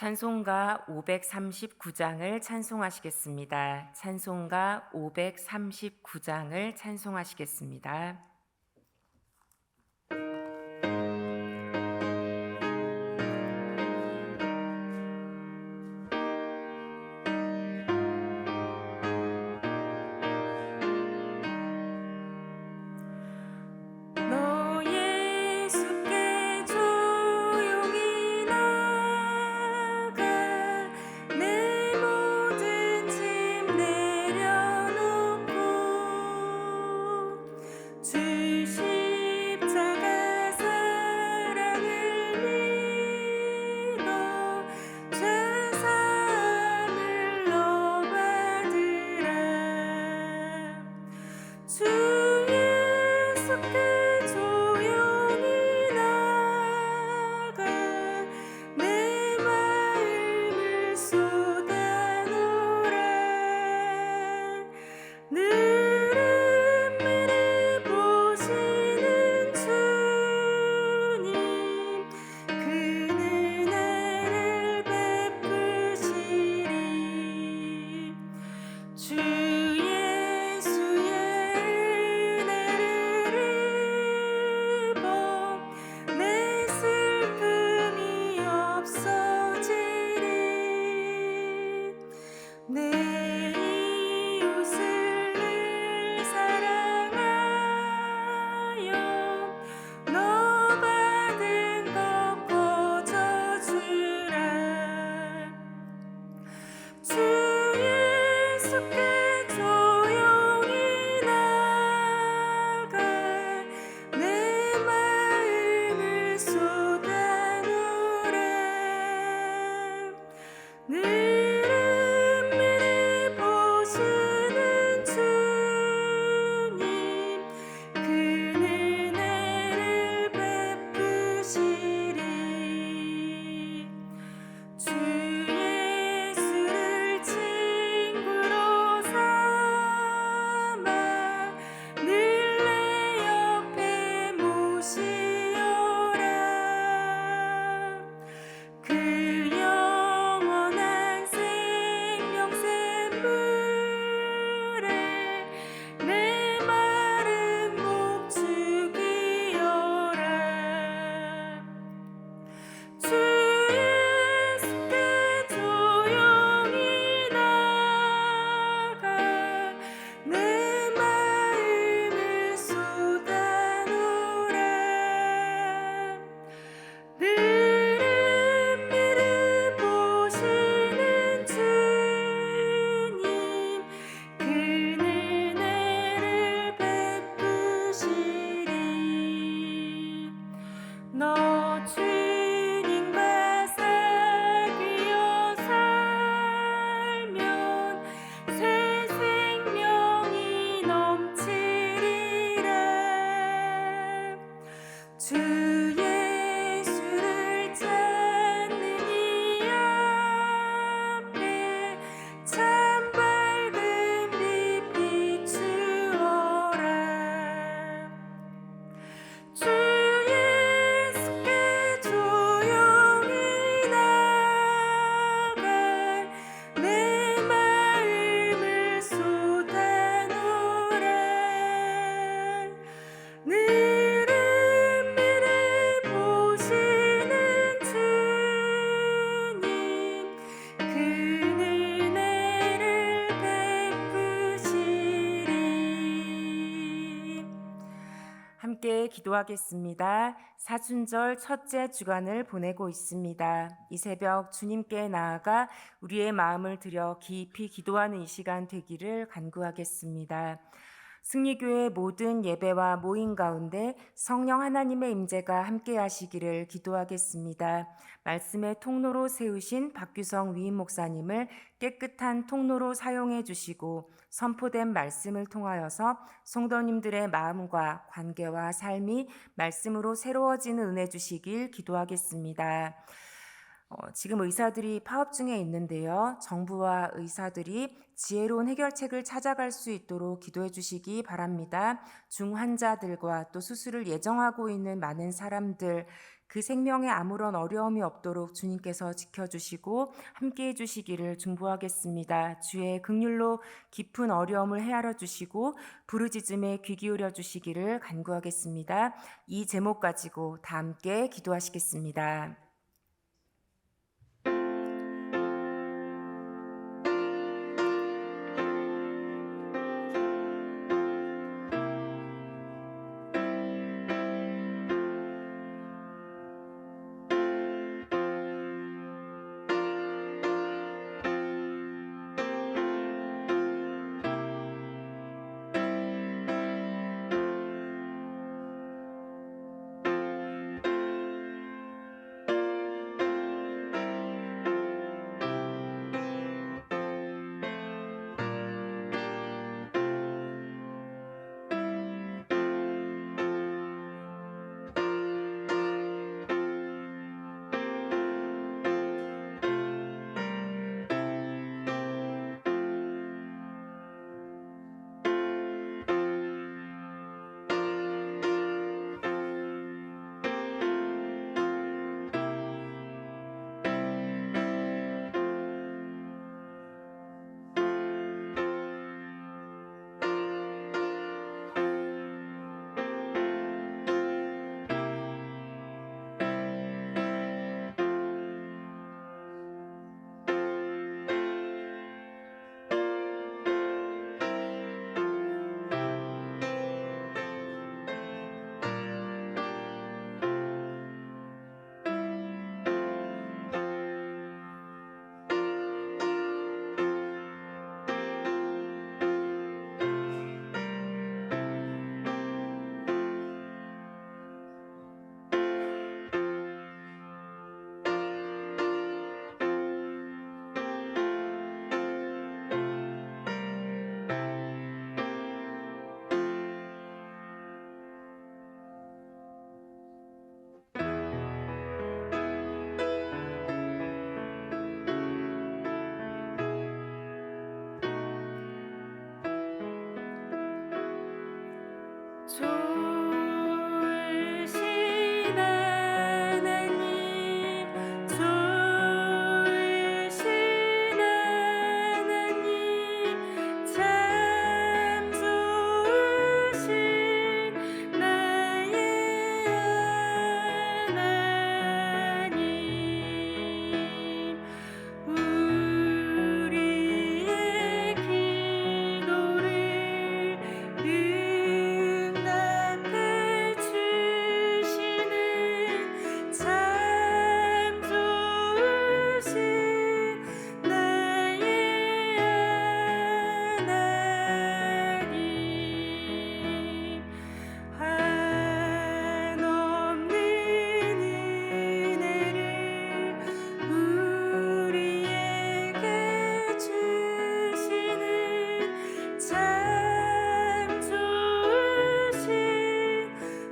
찬송가 539장을 찬송하시겠습니다. 찬송가 539장을 찬송하시겠습니다. 함께 기도하겠습니다. 사순절 첫째 주간을 보내고 있습니다. 이 새벽 주님께 나아가 우리의 마음을 들여 깊이 기도하는 이 시간 되기를 간구하겠습니다. 승리교회 모든 예배와 모임 가운데 성령 하나님의 임재가 함께 하시기를 기도하겠습니다. 말씀의 통로로 세우신 박규성 위임 목사님을 깨끗한 통로로 사용해 주시고 선포된 말씀을 통하여서 성도님들의 마음과 관계와 삶이 말씀으로 새로워지는 은혜 주시길 기도하겠습니다. 지금 의사들이 파업 중에 있는데요. 정부와 의사들이 지혜로운 해결책을 찾아갈 수 있도록 기도해 주시기 바랍니다. 중환자들과 또 수술을 예정하고 있는 많은 사람들, 그 생명에 아무런 어려움이 없도록 주님께서 지켜주시고 함께해 주시기를 중보하겠습니다. 주의 긍휼로 깊은 어려움을 헤아려 주시고 부르짖음에 귀 기울여 주시기를 간구하겠습니다. 이 제목 가지고 다 함께 기도하시겠습니다. 좋으신 하나님, 좋으신 하나님, 참 좋으신 나의 하나님. 우리의 기도를 응답해 주시는 참 좋으신 나의 하나님. 한없는 은혜를 우리에게 주시는 참 좋으신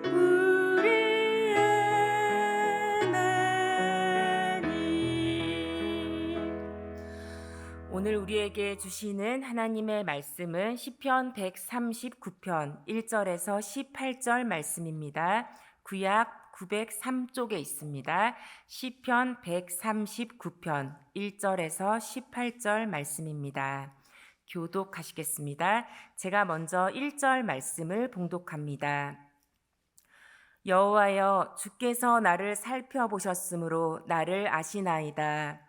우리의 하나님. 오늘 우리에게 주시는 하나님의 말씀은 시편 139편 1절에서 18절 말씀입니다. 구약 903쪽에 있습니다. 시편 139편 1절에서 18절 말씀입니다. 교독하시겠습니다. 제가 먼저 1절 말씀을 봉독합니다. 여호와여, 주께서 나를 살펴보셨으므로 나를 아시나이다.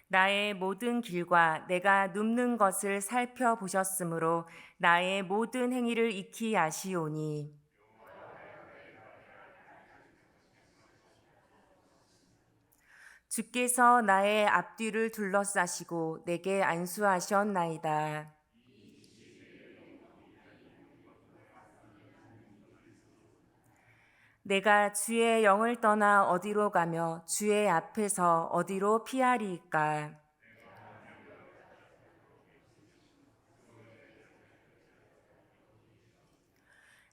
나의 모든 길과 내가 눕는 것을 살펴보셨으므로 나의 모든 행위를 익히 아시오니. 주께서 나의 앞뒤를 둘러싸시고 내게 안수하셨나이다. 내가 주의 영을 떠나 어디로 가며 주의 앞에서 어디로 피하리이까.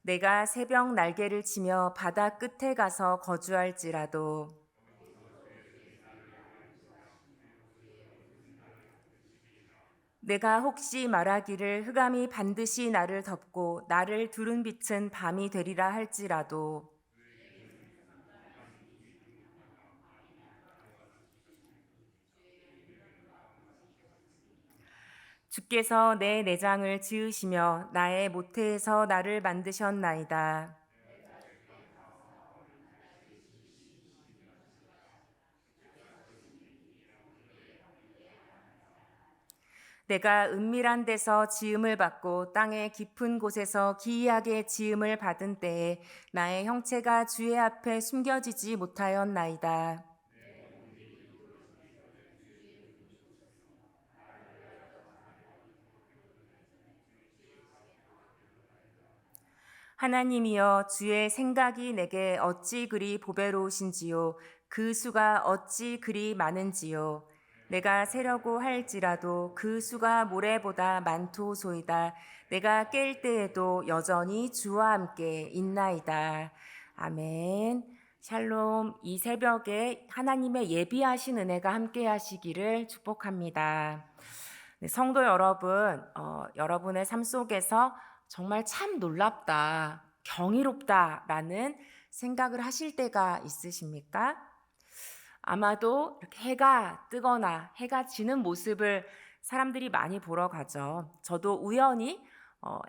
내가 새벽 날개를 치며 바다 끝에 가서 거주할지라도 내가 혹시 말하기를 흑암이 반드시 나를 덮고 나를 두른 빛은 밤이 되리라 할지라도 주께서 내 내장을 지으시며 나의 모태에서 나를 만드셨나이다. 내가 은밀한 데서 지음을 받고 땅의 깊은 곳에서 기이하게 지음을 받은 때에 나의 형체가 주의 앞에 숨겨지지 못하였나이다. 하나님이여 주의 생각이 내게 어찌 그리 보배로우신지요 그 수가 어찌 그리 많은지요 내가 세려고 할지라도 그 수가 모래보다 많도소이다. 내가 깰 때에도 여전히 주와 함께 있나이다. 아멘. 샬롬. 이 새벽에 하나님의 예비하신 은혜가 함께 하시기를 축복합니다. 네, 성도 여러분, 여러분의 삶 속에서 정말 참 놀랍다, 경이롭다라는 생각을 하실 때가 있으십니까? 아마도 이렇게 해가 뜨거나 해가 지는 모습을 사람들이 많이 보러 가죠. 저도 우연히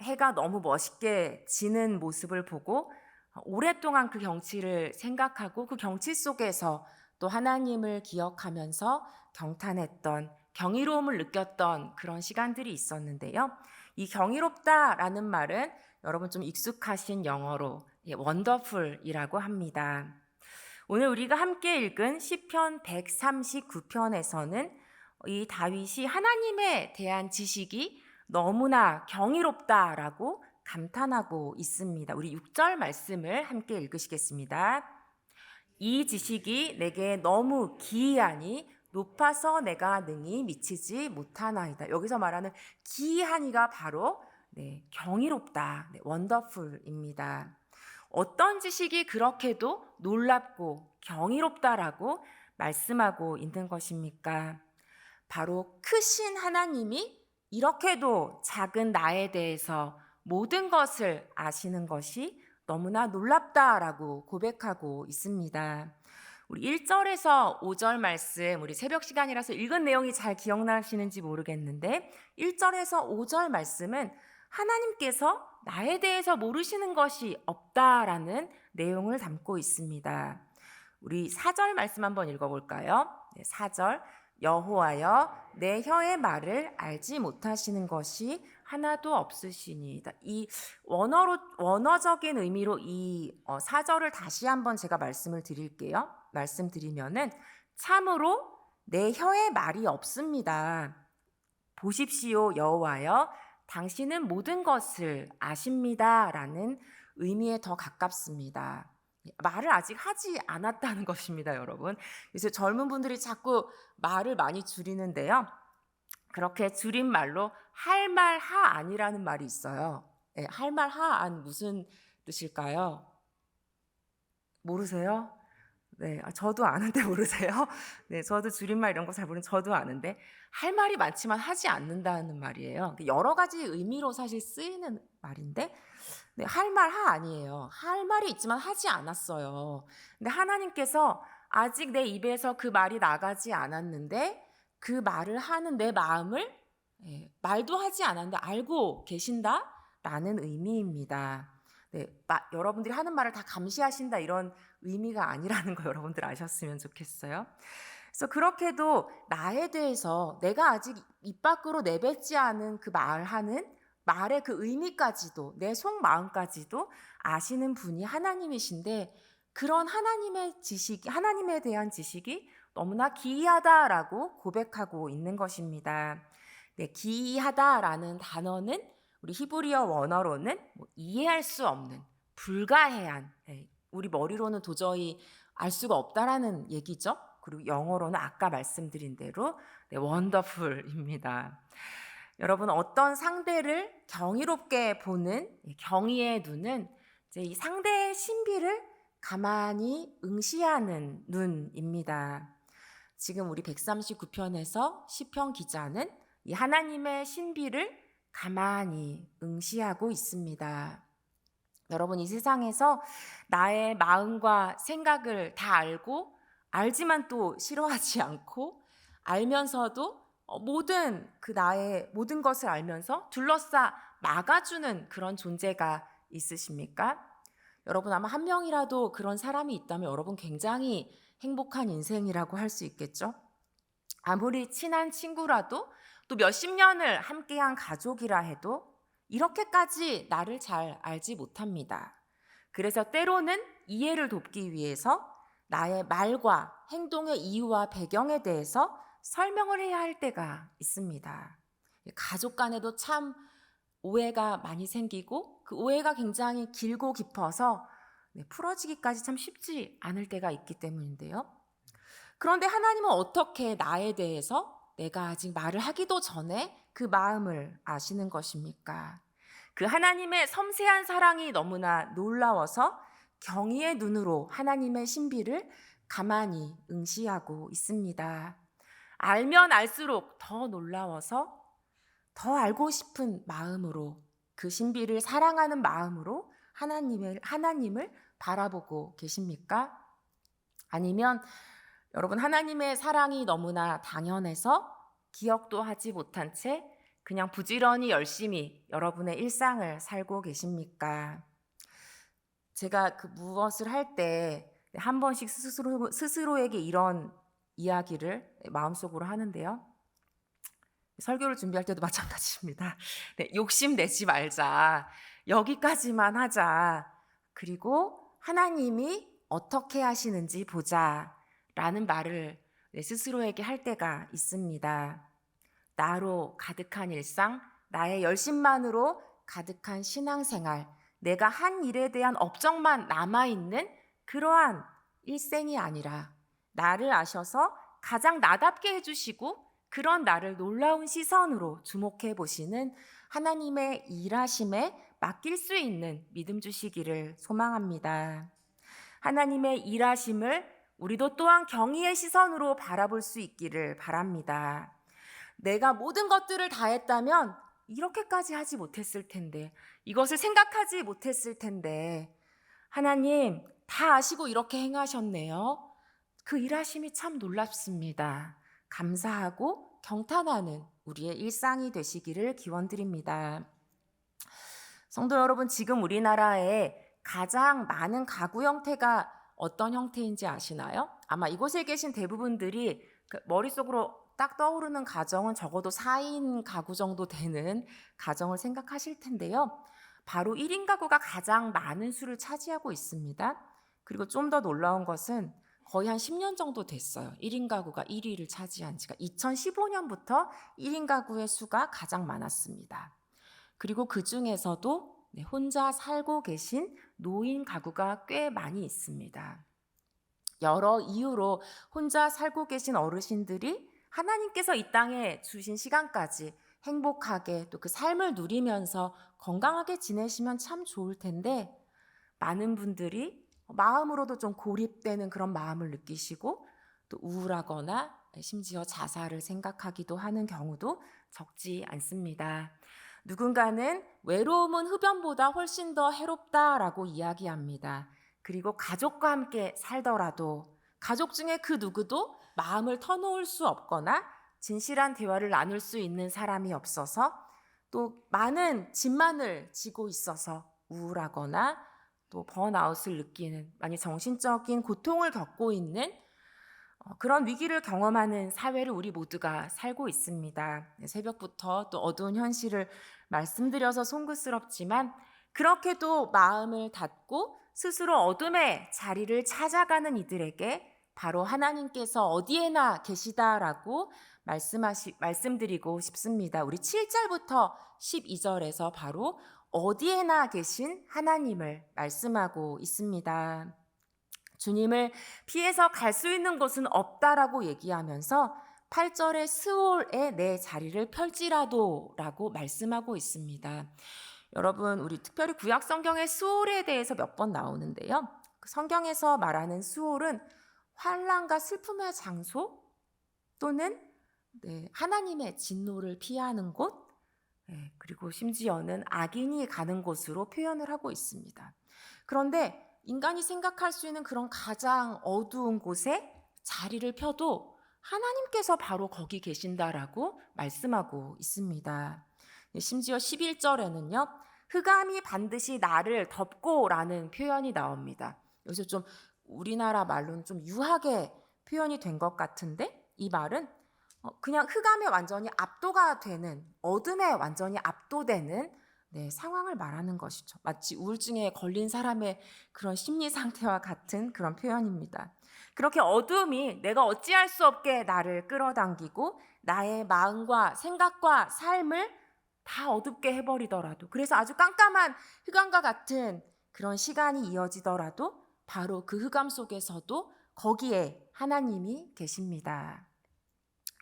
해가 너무 멋있게 지는 모습을 보고 오랫동안 그 경치를 생각하고 그 경치 속에서 또 하나님을 기억하면서 경탄했던 경이로움을 느꼈던 그런 시간들이 있었는데요. 이 경이롭다라는 말은 여러분 좀 익숙하신 영어로 wonderful이라고 합니다. 오늘 우리가 함께 읽은 시편 139편에서는 이 다윗이 하나님에 대한 지식이 너무나 경이롭다라고 감탄하고 있습니다. 우리 6절 말씀을 함께 읽으시겠습니다. 이 지식이 내게 너무 기이하니 높아서 내가 능히 미치지 못하나이다. 여기서 말하는 기이하니가 바로 경이롭다, 원더풀입니다. 어떤 지식이 그렇게도 놀랍고 경이롭다라고 말씀하고 있는 것입니까? 바로 크신 하나님이 이렇게도 작은 나에 대해서 모든 것을 아시는 것이 너무나 놀랍다라고 고백하고 있습니다. 우리 1절에서 5절 말씀, 우리 새벽 시간이라서 읽은 내용이 잘 기억나시는지 모르겠는데 1절에서 5절 말씀은 하나님께서 나에 대해서 모르시는 것이 없다라는 내용을 담고 있습니다. 우리 4절 말씀 한번 읽어볼까요? 4절 여호와여 내 혀의 말을 알지 못하시는 것이 하나도 없으시니이다. 이 원어적인 의미로 이 4절을 다시 한번 제가 말씀을 드릴게요. 말씀드리면은 참으로 내 혀의 말이 없습니다. 보십시오 여호와여 당신은 모든 것을 아십니다라는 의미에 더 가깝습니다. 말을 아직 하지 않았다는 것입니다, 여러분. 그래서 젊은 분들이 자꾸 말을 많이 줄이는데요. 그렇게 줄인 말로 할 말 하안이라는 말이 있어요. 네, 할 말 하안 무슨 뜻일까요? 모르세요? 네, 저도 아는데 모르세요? 네, 저도 줄임말 이런 거 잘 모르는 저도 아는데 할 말이 많지만 하지 않는다는 말이에요. 여러 가지 의미로 사실 쓰이는 말인데 네, 할 말 하 아니에요. 할 말이 있지만 하지 않았어요. 근데 하나님께서 아직 내 입에서 그 말이 나가지 않았는데 그 말을 하는 내 마음을 말도 하지 않았는데 알고 계신다라는 의미입니다. 네, 여러분들이 하는 말을 다 감시하신다 이런 의미가 아니라는 거 여러분들 아셨으면 좋겠어요. 그래서 그렇게도 나에 대해서 내가 아직 입 밖으로 내뱉지 않은 그 말하는 말의 그 의미까지도 내 속마음까지도 아시는 분이 하나님이신데 그런 하나님의 지식, 하나님에 대한 지식이 너무나 기이하다라고 고백하고 있는 것입니다. 네, 기이하다라는 단어는 우리 히브리어 원어로는 이해할 수 없는, 불가해한, 우리 머리로는 도저히 알 수가 없다라는 얘기죠. 그리고 영어로는 아까 말씀드린 대로 원더풀입니다. 여러분 어떤 상대를 경이롭게 보는 경의의 눈은 이제 이 상대의 신비를 가만히 응시하는 눈입니다. 지금 우리 139편에서 시편 기자는 이 하나님의 신비를 가만히 응시하고 있습니다. 여러분, 이 세상에서 나의 마음과 생각을 다 알고 알지만 또 싫어하지 않고 알면서도 나의 모든 것을 알면서 둘러싸 막아주는 그런 존재가 있으십니까? 여러분, 아마 한 명이라도 그런 사람이 있다면 여러분 굉장히 행복한 인생이라고 할 수 있겠죠? 아무리 친한 친구라도 또 몇십 년을 함께한 가족이라 해도 이렇게까지 나를 잘 알지 못합니다. 그래서 때로는 이해를 돕기 위해서 나의 말과 행동의 이유와 배경에 대해서 설명을 해야 할 때가 있습니다. 가족 간에도 참 오해가 많이 생기고 그 오해가 굉장히 길고 깊어서 풀어지기까지 참 쉽지 않을 때가 있기 때문인데요. 그런데 하나님은 어떻게 나에 대해서 내가 아직 말을 하기도 전에 그 마음을 아시는 것입니까? 그 하나님의 섬세한 사랑이 너무나 놀라워서 경의의 눈으로 하나님의 신비를 가만히 응시하고 있습니다. 알면 알수록 더 놀라워서 더 알고 싶은 마음으로 그 신비를 사랑하는 마음으로 하나님을 바라보고 계십니까? 아니면 여러분, 하나님의 사랑이 너무나 당연해서 기억도 하지 못한 채 그냥 부지런히 열심히 여러분의 일상을 살고 계십니까? 제가 그 무엇을 할 때 한 번씩 스스로에게 이런 이야기를 마음속으로 하는데요. 설교를 준비할 때도 마찬가지입니다. 욕심 내지 말자. 여기까지만 하자. 그리고 하나님이 어떻게 하시는지 보자. 라는 말을 스스로에게 할 때가 있습니다. 나로 가득한 일상, 나의 열심만으로 가득한 신앙생활, 내가 한 일에 대한 업적만 남아있는 그러한 일생이 아니라 나를 아셔서 가장 나답게 해주시고 그런 나를 놀라운 시선으로 주목해 보시는 하나님의 일하심에 맡길 수 있는 믿음 주시기를 소망합니다. 하나님의 일하심을 우리도 또한 경의의 시선으로 바라볼 수 있기를 바랍니다. 내가 모든 것들을 다 했다면 이렇게까지 하지 못했을 텐데, 이것을 생각하지 못했을 텐데, 하나님 다 아시고 이렇게 행하셨네요. 그 일하심이 참 놀랍습니다. 감사하고 경탄하는 우리의 일상이 되시기를 기원드립니다. 성도 여러분, 지금 우리나라에 가장 많은 가구 형태가 어떤 형태인지 아시나요? 아마 이곳에 계신 대부분들이 머릿속으로 딱 떠오르는 가정은 적어도 4인 가구 정도 되는 가정을 생각하실 텐데요. 바로 1인 가구가 가장 많은 수를 차지하고 있습니다. 그리고 좀 더 놀라운 것은 거의 한 10년 정도 됐어요. 1인 가구가 1위를 차지한 지가 2015년부터 1인 가구의 수가 가장 많았습니다. 그리고 그 중에서도 혼자 살고 계신 노인 가구가 꽤 많이 있습니다. 여러 이유로 혼자 살고 계신 어르신들이 하나님께서 이 땅에 주신 시간까지 행복하게 또 그 삶을 누리면서 건강하게 지내시면 참 좋을 텐데 많은 분들이 마음으로도 좀 고립되는 그런 마음을 느끼시고 또 우울하거나 심지어 자살을 생각하기도 하는 경우도 적지 않습니다. 누군가는 외로움은 흡연보다 훨씬 더 해롭다라고 이야기합니다. 그리고 가족과 함께 살더라도 가족 중에 그 누구도 마음을 터놓을 수 없거나 진실한 대화를 나눌 수 있는 사람이 없어서 또 많은 짐만을 지고 있어서 우울하거나 또 번아웃을 느끼는 많이 정신적인 고통을 겪고 있는 그런 위기를 경험하는 사회를 우리 모두가 살고 있습니다. 새벽부터 또 어두운 현실을 말씀드려서 송구스럽지만 그렇게도 마음을 닫고 스스로 어둠의 자리를 찾아가는 이들에게 바로 하나님께서 어디에나 계시다라고 말씀드리고 싶습니다. 우리 7절부터 12절에서 바로 어디에나 계신 하나님을 말씀하고 있습니다. 주님을 피해서 갈 수 있는 곳은 없다라고 얘기하면서 8절에 스올에 내 자리를 펼지라도 라고 말씀하고 있습니다. 여러분, 우리 특별히 구약 성경의 수월에 대해서 몇 번 나오는데요. 그 성경에서 말하는 수월은 환난과 슬픔의 장소 또는 하나님의 진노를 피하는 곳, 그리고 심지어는 악인이 가는 곳으로 표현을 하고 있습니다. 그런데 인간이 생각할 수 있는 그런 가장 어두운 곳에 자리를 펴도 하나님께서 바로 거기 계신다라고 말씀하고 있습니다. 심지어 11절에는요. 흑암이 반드시 나를 덮고라는 표현이 나옵니다. 여기서 좀 우리나라 말로는 좀 유하게 표현이 된 것 같은데 이 말은 그냥 흑암에 완전히 압도가 되는, 어둠에 완전히 압도되는 상황을 말하는 것이죠. 마치 우울증에 걸린 사람의 그런 심리 상태와 같은 그런 표현입니다. 그렇게 어둠이 내가 어찌할 수 없게 나를 끌어당기고 나의 마음과 생각과 삶을 다 어둡게 해버리더라도, 그래서 아주 깜깜한 흑암과 같은 그런 시간이 이어지더라도 바로 그 흑암 속에서도 거기에 하나님이 계십니다.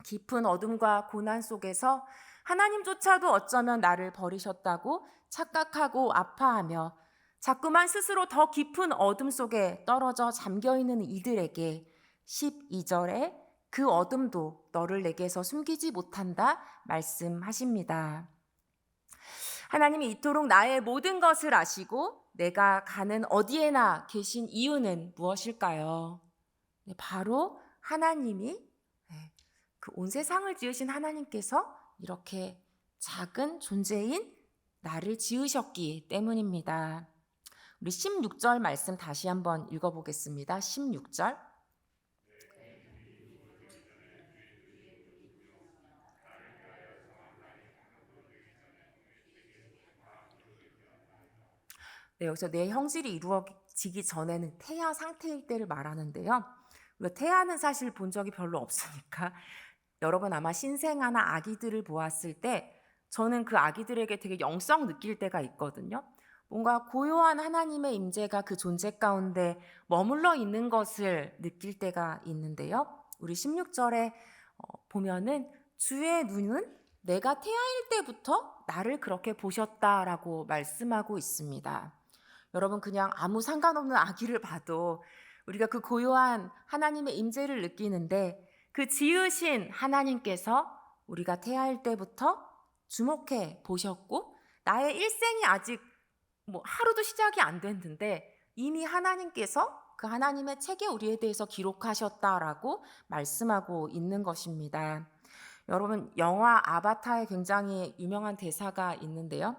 깊은 어둠과 고난 속에서 하나님조차도 어쩌면 나를 버리셨다고 착각하고 아파하며 자꾸만 스스로 더 깊은 어둠 속에 떨어져 잠겨있는 이들에게 12절에 그 어둠도 너를 내게서 숨기지 못한다 말씀하십니다. 하나님이 이토록 나의 모든 것을 아시고 내가 가는 어디에나 계신 이유는 무엇일까요? 바로 하나님이 그 온 세상을 지으신 하나님께서 이렇게 작은 존재인 나를 지으셨기 때문입니다. 우리 16절 말씀 다시 한번 읽어보겠습니다. 16절. 여기서 내 형질이 이루어지기 전에는 태아 상태일 때를 말하는데요. 우리가 태아는 사실 본 적이 별로 없으니까 여러분 아마 신생아나 아기들을 보았을 때 저는 그 아기들에게 되게 영성 느낄 때가 있거든요. 뭔가 고요한 하나님의 임재가 그 존재 가운데 머물러 있는 것을 느낄 때가 있는데요. 우리 16절에 보면은 주의 눈은 내가 태아일 때부터 나를 그렇게 보셨다라고 말씀하고 있습니다. 여러분 그냥 아무 상관없는 아기를 봐도 우리가 그 고요한 하나님의 임재를 느끼는데 그 지으신 하나님께서 우리가 태아일 때부터 주목해 보셨고 나의 일생이 아직 하루도 시작이 안 됐는데 이미 하나님께서 그 하나님의 책에 우리에 대해서 기록하셨다라고 말씀하고 있는 것입니다. 여러분 영화 아바타에 굉장히 유명한 대사가 있는데요.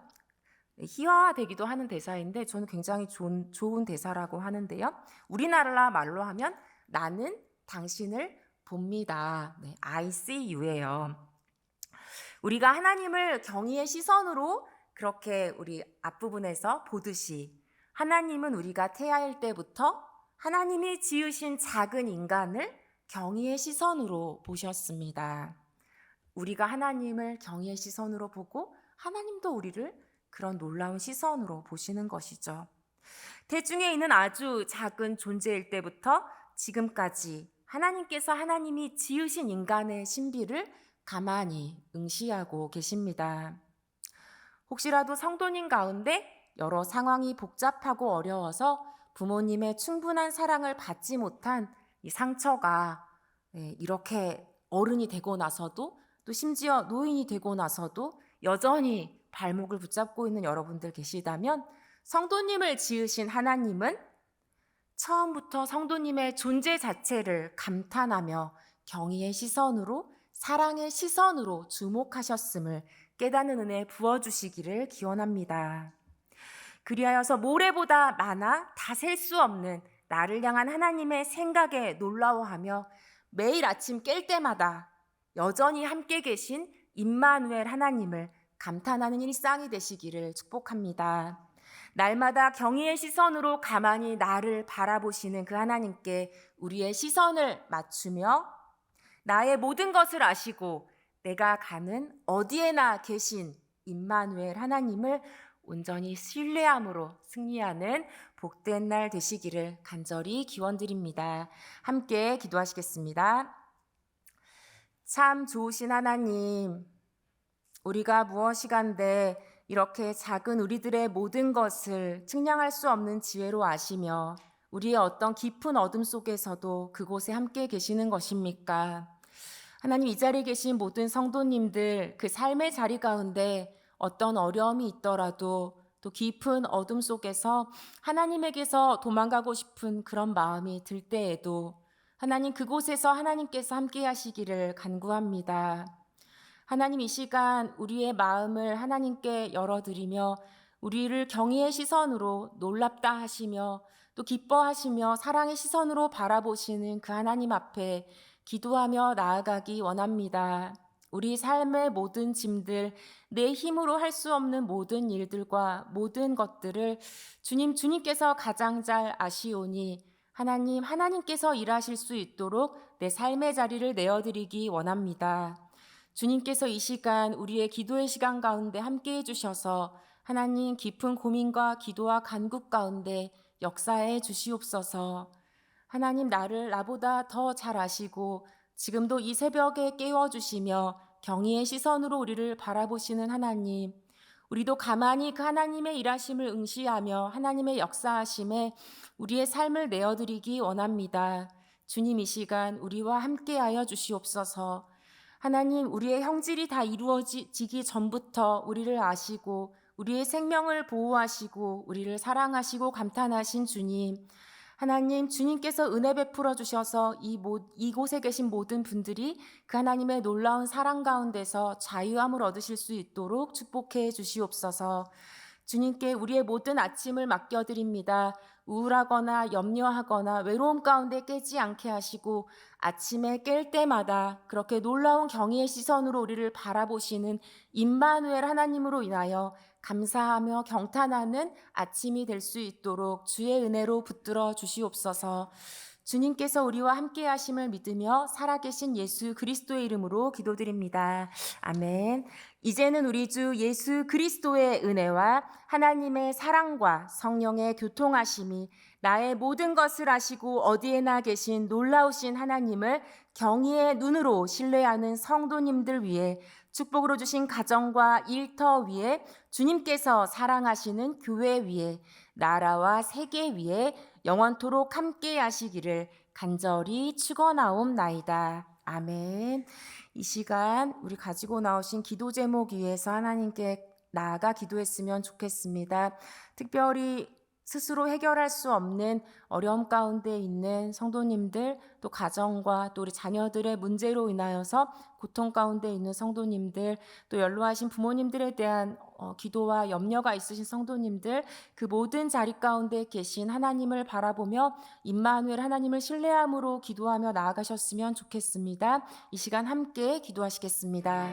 희화되기도 하는 대사인데 저는 굉장히 좋은 대사라고 하는데요. 우리나라 말로 하면 나는 당신을 봅니다. I see you예요. 우리가 하나님을 경의의 시선으로 그렇게 우리 앞부분에서 보듯이 하나님은 우리가 태아일 때부터 하나님이 지으신 작은 인간을 경의의 시선으로 보셨습니다. 우리가 하나님을 경의의 시선으로 보고 하나님도 우리를 그런 놀라운 시선으로 보시는 것이죠. 대중에 있는 아주 작은 존재일 때부터 지금까지 하나님께서 하나님이 지으신 인간의 신비를 가만히 응시하고 계십니다. 혹시라도 성도님 가운데 여러 상황이 복잡하고 어려워서 부모님의 충분한 사랑을 받지 못한 이 상처가 이렇게 어른이 되고 나서도 또 심지어 노인이 되고 나서도 여전히 발목을 붙잡고 있는 여러분들 계시다면 성도님을 지으신 하나님은 처음부터 성도님의 존재 자체를 감탄하며 경의의 시선으로 사랑의 시선으로 주목하셨음을 깨닫는 은혜 부어주시기를 기원합니다. 그리하여서 모래보다 많아 다 셀 수 없는 나를 향한 하나님의 생각에 놀라워하며 매일 아침 깰 때마다 여전히 함께 계신 임마누엘 하나님을 감탄하는 일상이 되시기를 축복합니다. 날마다 경의의 시선으로 가만히 나를 바라보시는 그 하나님께 우리의 시선을 맞추며 나의 모든 것을 아시고 내가 가는 어디에나 계신 임마누엘 하나님을 온전히 신뢰함으로 승리하는 복된 날 되시기를 간절히 기원드립니다. 함께 기도하시겠습니다. 참 좋으신 하나님, 우리가 무엇이간데 이렇게 작은 우리들의 모든 것을 측량할 수 없는 지혜로 아시며 우리의 어떤 깊은 어둠 속에서도 그곳에 함께 계시는 것입니까? 하나님, 이 자리에 계신 모든 성도님들 그 삶의 자리 가운데 어떤 어려움이 있더라도 또 깊은 어둠 속에서 하나님에게서 도망가고 싶은 그런 마음이 들 때에도 하나님, 그곳에서 하나님께서 함께 하시기를 간구합니다. 하나님, 이 시간 우리의 마음을 하나님께 열어드리며 우리를 경의의 시선으로 놀랍다 하시며 또 기뻐하시며 사랑의 시선으로 바라보시는 그 하나님 앞에 기도하며 나아가기 원합니다. 우리 삶의 모든 짐들, 내 힘으로 할 수 없는 모든 일들과 모든 것들을 주님께서 가장 잘 아시오니 하나님께서 일하실 수 있도록 내 삶의 자리를 내어드리기 원합니다. 주님께서 이 시간 우리의 기도의 시간 가운데 함께 해주셔서 하나님, 깊은 고민과 기도와 간구 가운데 역사해 주시옵소서. 하나님, 나보다 더 잘 아시고 지금도 이 새벽에 깨워주시며 경의의 시선으로 우리를 바라보시는 하나님, 우리도 가만히 그 하나님의 일하심을 응시하며 하나님의 역사하심에 우리의 삶을 내어드리기 원합니다. 주님, 이 시간 우리와 함께하여 주시옵소서. 하나님, 우리의 형질이 다 이루어지기 전부터 우리를 아시고 우리의 생명을 보호하시고 우리를 사랑하시고 감탄하신 주님, 하나님, 주님께서 은혜 베풀어 주셔서 이곳에 계신 모든 분들이 그 하나님의 놀라운 사랑 가운데서 자유함을 얻으실 수 있도록 축복해 주시옵소서. 주님께 우리의 모든 아침을 맡겨드립니다. 우울하거나 염려하거나 외로움 가운데 깨지 않게 하시고 아침에 깰 때마다 그렇게 놀라운 경의의 시선으로 우리를 바라보시는 임마누엘 하나님으로 인하여 감사하며 경탄하는 아침이 될 수 있도록 주의 은혜로 붙들어 주시옵소서. 주님께서 우리와 함께 하심을 믿으며 살아계신 예수 그리스도의 이름으로 기도드립니다. 아멘. 이제는 우리 주 예수 그리스도의 은혜와 하나님의 사랑과 성령의 교통하심이 나의 모든 것을 아시고 어디에나 계신 놀라우신 하나님을 경의의 눈으로 신뢰하는 성도님들 위해 축복으로 주신 가정과 일터 위에 주님께서 사랑하시는 교회 위에 나라와 세계 위에 영원토록 함께 하시기를 간절히 축원하옵나이다. 아멘. 이 시간 우리 가지고 나오신 기도 제목 위해서 하나님께 나아가 기도했으면 좋겠습니다. 특별히 스스로 해결할 수 없는 어려움 가운데 있는 성도님들, 또 가정과 또 우리 자녀들의 문제로 인하여서 고통 가운데 있는 성도님들, 또 연로하신 부모님들에 대한 기도와 염려가 있으신 성도님들, 그 모든 자리 가운데 계신 하나님을 바라보며 임마누엘 하나님을 신뢰함으로 기도하며 나아가셨으면 좋겠습니다. 이 시간 함께 기도하시겠습니다.